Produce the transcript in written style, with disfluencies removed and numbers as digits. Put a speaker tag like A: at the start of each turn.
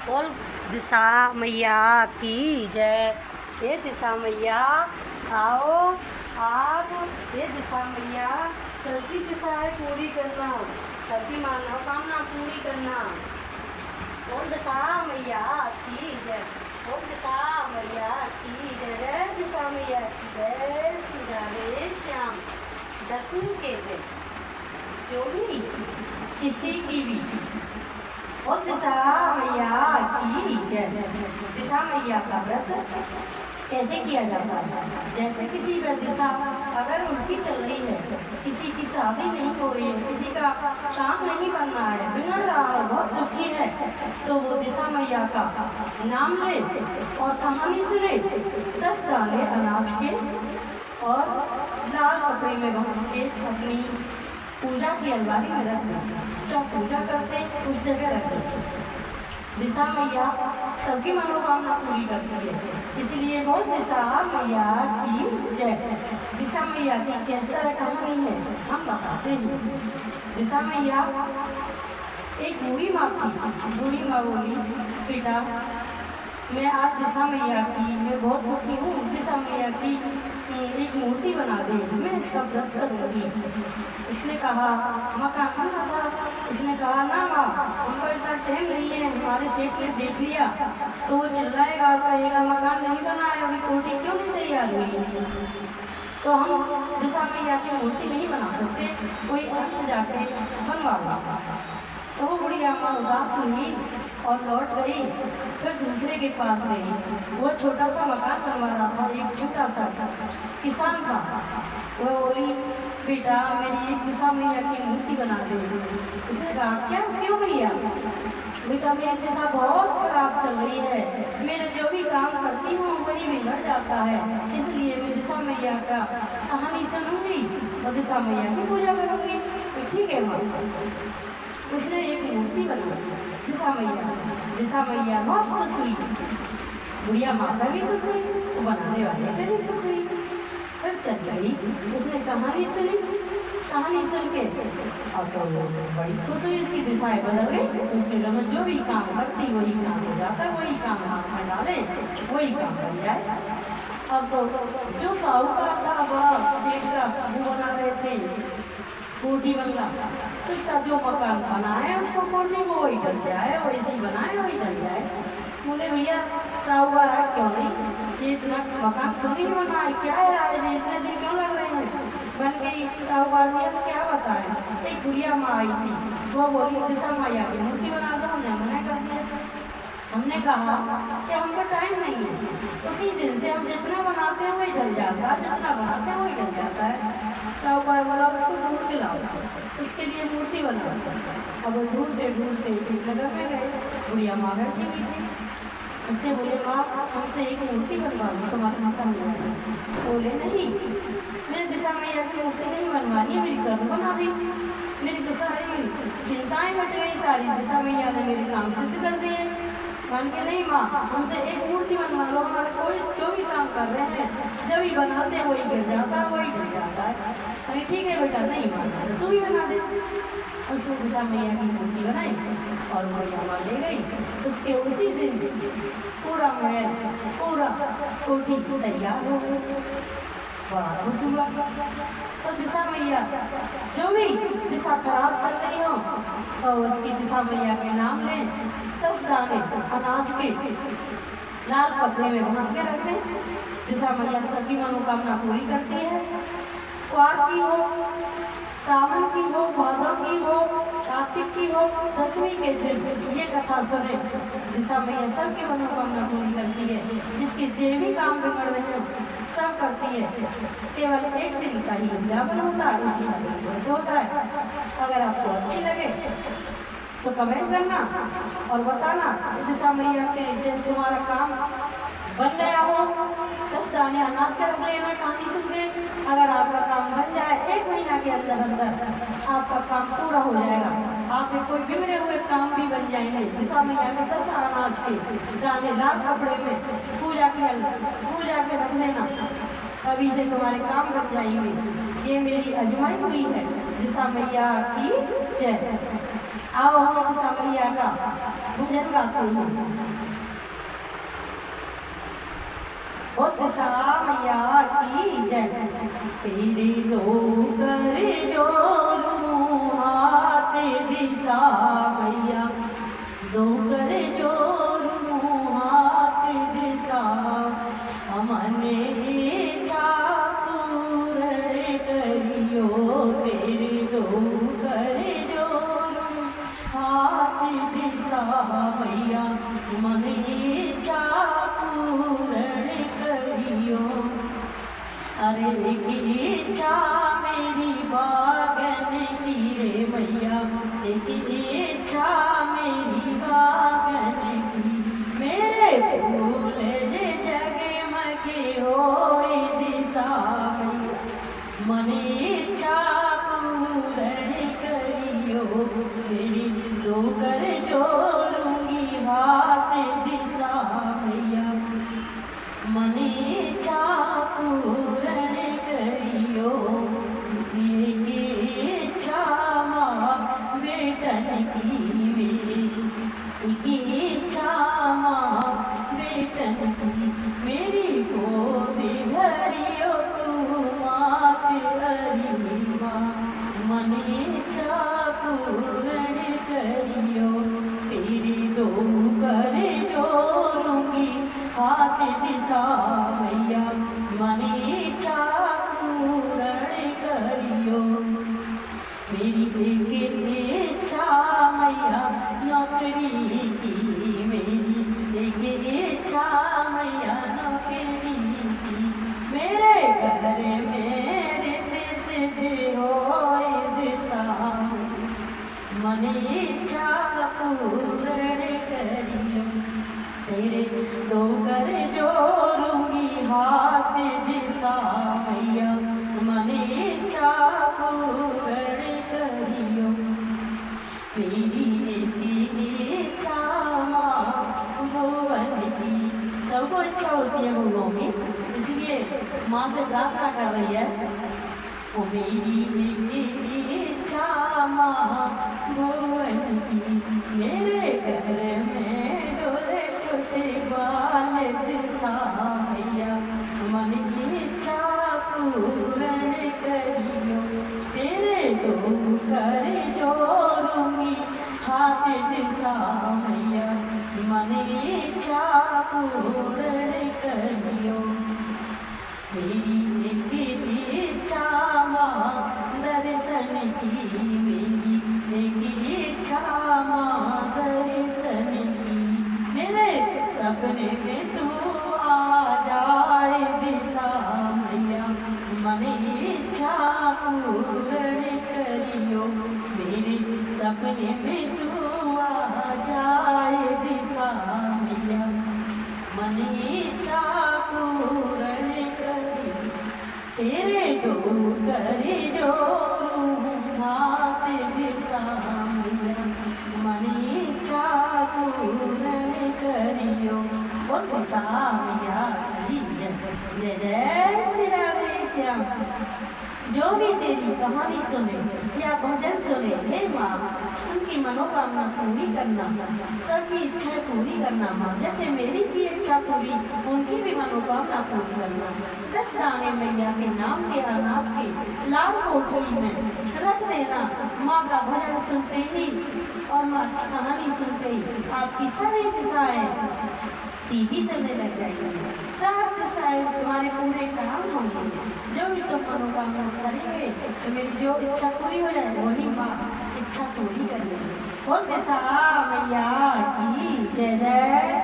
A: बोल दिशा मैया की जय। ये दिशा मैया आओ आप, ये दिशा मैया सबकी दिशाएं पूरी करना, सबकी मनोकामना पूरी करना। बोल दिशा मैया की जय, बोल दिशा मैया की जय, दिशा मैया की जय। श्री राधे श्याम। दसवीं के दिन जो भी किसी की भी और दिशा मैया की जय। दिशा मैया का व्रत कैसे किया जाता है? जैसे किसी भी दिशा अगर उल्टी चल रही है, किसी की शादी नहीं हो रही है, किसी का काम नहीं बनना है, बिगड़ रहा है, बहुत दुखी है, तो वो दिशा मैया का नाम ले और कहानी सुने। 10 दाने अनाज के और लाल कपड़े में बांध के अपनी पूजा की अलमारी में रख दें। जब पूजा करते उस जगह रखें। दिशा मैया सबकी मनोकामना पूरी करती है, इसलिए वो दिशा मैया की जय। दिशा मैया की किस तरह कहानी है हम बताते हैं। दिशा मैया एक बूढ़ी माँ थी। बूढ़ी माँ बोली, बेटा मैं आज दिशा मैया की मैं बहुत दुखी हूँ, दिशा मैया की एक मूर्ति बना दे, मैं इसका व्रत करूँगी। इसने कहा मकान बना था। इसने कहा ना माँ, हम पर इतना टाइम नहीं है, हमारे सेठ ने देख लिया तो वो चिल्लाएगा और कहेगा मकान नहीं बना है, अभी कोठी क्यों नहीं तैयार हुई, तो हम दिशा मैया की मूर्ति नहीं बना सकते, कोई अन्य जाके बनवा। तो वो बुढ़िया माँ उदास हुई और लौट गई। फिर दूसरे के पास गई। वो छोटा सा मकान बनवा रहा था, एक छोटा सा किसान था। वो बोली बेटा मेरी एक दिशा मैया की मूर्ति बना दे। उसने कहा क्या, क्यों भैया? बेटा मेरी दिशा बहुत खराब चल रही है, मेरे जो भी काम करती हूँ वही बिगड़ जाता है, इसलिए मैं दिशा मैया का कहानी सुनूंगी और दिशा मैया की पूजा करूँगी। तो ठीक है माँ। उसने एक मूर्ति बनाई दिशा मैया। दिशा मैया बहुत खुश हुई, बुढ़िया माता भी खुश हुई, वो बनाने वाले पे भी खुश हुई। फिर चल गई, उसने कहानी सुनी। कहानी सुन के अब तो बड़ी खुश हुई, उसकी दिशाएं बदल गई। उसके घर में जो भी काम करती वही काम हो जाता, वही काम हाथ में डाले वही काम बन जाए। अब तो जो साहूकार था बड़ा सेठ का वो बना रहे थे कोठी बंगला, उसका जो मकान बनाया उसको कोठी को वही डल जाए, वैसे ही बनाए वही डल जाए। बोले भैया साहूकार है क्यों नहीं, ये इतना मकान क्यों नहीं बना है, क्या है राज में इतने दिन क्यों लग रहे हैं? बन गई साहूकार ने तो क्या बताया। एक बुढ़िया माँ आई थी, वो बोली दिशा मैया की मूर्ति बना दो। हमने मना कर दिया। हमने कहा कि हमको टाइम नहीं है, उसी दिन से हम जितना बनाते हैं वही डल जाता है, जितना बनाते हैं वही डल जाता है। साहूकार बोला उसको ढूंढ के लाओ, उसके लिए मूर्ति बनाओ। अब वो ढूंढते ढूंढते नगर में गए। बुढ़िया माँ बैठी हुई थी। उससे बोले माँ हमसे एक मूर्ति बनवाओ तुम्हारे दिशा मैया। बोले नहीं, मेरे दिशा मैया की मूर्ति नहीं बनवानी है, मेरी कर्म बना दी, मेरी तो सारी चिंताएं हट गई, सारी दिशा मैया ने मेरे काम सिद्ध कर दिए। मान के नहीं माँ हमसे एक मूर्ति बनवा लो, हमारा कोई जो भी काम कर रहे हैं जब ही बनाते हैं वही गिर जाता है, वही गिर जाता है। अरे ठीक है बेटा, नहीं माना तो तू भी बना दे। उसने दिशा मैया की मूर्ति बनाई और वो जमा ले गई। उसके उसी दिन पूरा महल पूरा कोठी तैयार हो गई। बड़ा खुश हुआ। तो दिशा मैया जो भी दिशा खराब चल रही हो तो उसकी दिशा मैया के नाम लें। 10 दाने अनाज के लाल कपड़े में बांध के रख दें। दिशा मैया सबकी मनोकामना पूरी करती है। क्वार की हो, सावन की हो, भादों की हो, कार्तिक की हो, 10वीं के दिन ये कथा सुने। दिशा मैया सबकी मनोकामना पूरी करती है, जिसके जो भी काम बिगड़ रहे हैं सब करती है। केवल एक दिन का ही उद्यापन होता है, उसी का व्रत होता है। अगर आपको अच्छी लगे तो कमेंट करना और बताना दिशा मैया के जब तुम्हारा काम बन गया हो 10 दाने अनाज का रख लेना कहानी सुन के। अगर आपका काम बन जाए 1 महीना के अंदर अंदर आपका काम पूरा हो जाएगा, आपके कोई बिगड़े हुए काम भी बन जाएंगे। दिशा मैया के 10 अनाज के दाने लाल कपड़े में पूजा के रख देना, तभी से तुम्हारे काम बन जाएंगे। ये मेरी अजमाई हुई है। दिशा मैया की जय। आओ हम दिशा मैया का भजन गाते हैं। ओ दिशा मैया की जय, तेरे डोगर जोरू हाथ दिशा मैया, डोगर जोरू हाथ दिशा, हमने इच्छा पूर्ण करियो, तेरे डोगर जोरू हाथ दिशा मैया, मन इच्छा पूर्ण करियो। अरे की इच्छा मेरी बागन की रे मैया, की इच्छा मेरी बागन की, मेरे फूल जे जगमगे होए दिशा मैया, मन इच्छा पूर्ण करियो, मेरी डोगर जोरूंगी हाथ दिशा मैया, मन इच्छा पूर्ण करियो। मेरी इच्छा माँ बेटन की, मेरी इच्छा माँ बेटन की, मेरी गोद भरियो तू मात हरी माँ, मन इच्छा पूर्ण करियो, तेरी डोगर जोरूंगी हाथ दिशा मैया, मन इच्छा पूर्ण करियो। मेरी एक इच्छा मैया नौकरी की, मेरी एक इच्छा मैया नौकरी की, मेरे घर में रिद्धि सिद्धि होए दिशा, मन इच्छा पूर्ण करियो, तेरे डोगर जोरूंगी हाथ दिशा मैया, मन इच्छा पूर्ण करियो। मेरी एक इच्छा माँ भुवन की, सबको इच्छा होती है भगवान में, इसलिए माँ से प्रार्थना कर रही है। ओ मेरी एक इच्छा माँ भुवन की, मेरे घर में डोले छोटे बाल दिशा मैया, मन की इच्छा पूर्ण करियो, तेरे डोगर जोरूंगी हाथ दिशा मैया, मन इच्छा पूर्ण करियो। मेरी एक इच्छा माँ दर्शन की, मेरी एक इच्छा माँ दर्शन की, मेरे सपने में तू आ जाए दिशा मैया, मन इच्छा पूर्ण करियो, मेरे सपने में तू आ जाए दिशा मैया, मन इच्छा पूर्ण करियो, तेरे डोगर जोरूं हाथ दिशा मैया, मन इच्छा पूर्ण करियो। ओ दिशा मैया की जय, जय श्री राधे श्याम। जो भी तेरी कहानी सुने या भजन सुने, हे माँ उनकी मनोकामना पूरी करना, सबकी इच्छाएं पूरी करना माँ, जैसे मेरी की इच्छा पूरी, उनकी भी मनोकामना पूरी करना। 10 दाने मैया के नाम के अनाज के लाल कोठरी में रख देना। माँ का भजन सुनते ही और माँ की कहानी सुनते ही आपकी सभी दिशाएं सीधी चलने लग जाएगी, सब दिशाएं तुम्हारे पूरे काम होंगे। जो भी तुम मनोकामना करेंगे तो मेरी जो इच्छा पूरी हो जाए वही माँ इच्छा पूरी करेंगे। बोल दिशा मैया की जय जय।